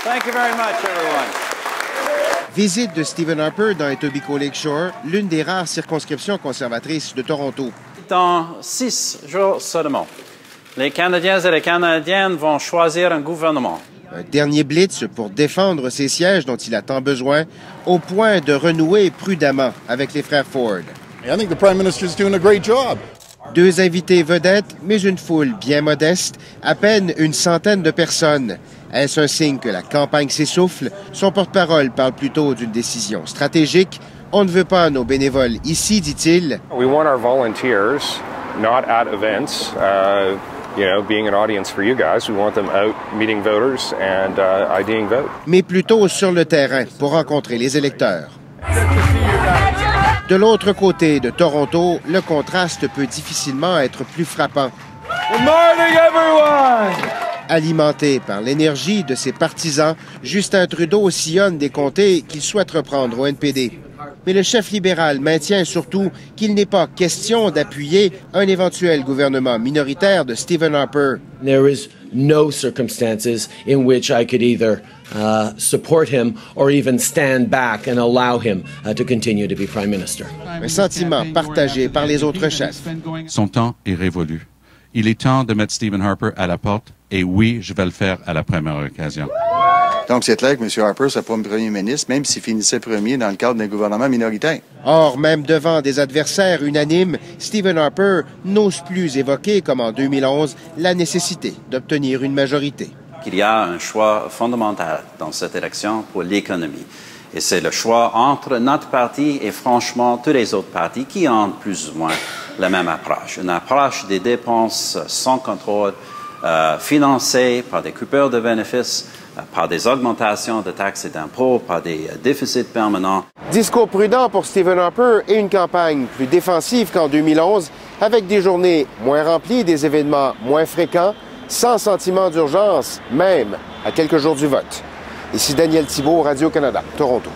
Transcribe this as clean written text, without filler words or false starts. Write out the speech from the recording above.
Thank you very much, everyone. Visite de Stephen Harper dans Etobicoke Lakeshore, l'une des rares circonscriptions conservatrices de Toronto. Dans 6 jours seulement, les Canadiens et les Canadiennes vont choisir un gouvernement. Un dernier blitz pour défendre ces sièges dont il a tant besoin, au point de renouer prudemment avec les frères Ford. I think the Prime Minister is doing a great job. 2 invités vedettes, mais une foule bien modeste, à peine une centaine de personnes. Est-ce un signe que la campagne s'essouffle? Son porte-parole parle plutôt d'une décision stratégique. On ne veut pas nos bénévoles ici, dit-il. We want our volunteers not at events, being an audience for you guys. We want them out meeting voters and IDing vote. Mais plutôt sur le terrain pour rencontrer les électeurs. De l'autre côté de Toronto, le contraste peut difficilement être plus frappant. Good morning, everyone! Alimenté par l'énergie de ses partisans, Justin Trudeau sillonne des comtés qu'il souhaite reprendre au NPD. Mais le chef libéral maintient surtout qu'il n'est pas question d'appuyer un éventuel gouvernement minoritaire de Stephen Harper. There is no circumstances in which I could either support him or even stand back and allow him to continue to be Prime Minister. Un sentiment partagé par les autres chefs. Son temps est révolu. Il est temps de mettre Stephen Harper à la porte, et oui, je vais le faire à la première occasion. Donc, c'est clair que M. Harper sera pas premier ministre, même s'il finissait premier dans le cadre d'un gouvernement minoritaire. Or, même devant des adversaires unanimes, Stephen Harper n'ose plus évoquer, comme en 2011, la nécessité d'obtenir une majorité. Il y a un choix fondamental dans cette élection pour l'économie. Et c'est le choix entre notre parti et franchement tous les autres partis qui ont plus ou moins la même approche. Une approche des dépenses sans contrôle, financée par des coupures de bénéfices, par des augmentations de taxes et d'impôts, par des déficits permanents. Discours prudent pour Stephen Harper et une campagne plus défensive qu'en 2011, avec des journées moins remplies, des événements moins fréquents, sans sentiment d'urgence, même à quelques jours du vote. Ici Daniel Thibault, Radio-Canada, Toronto.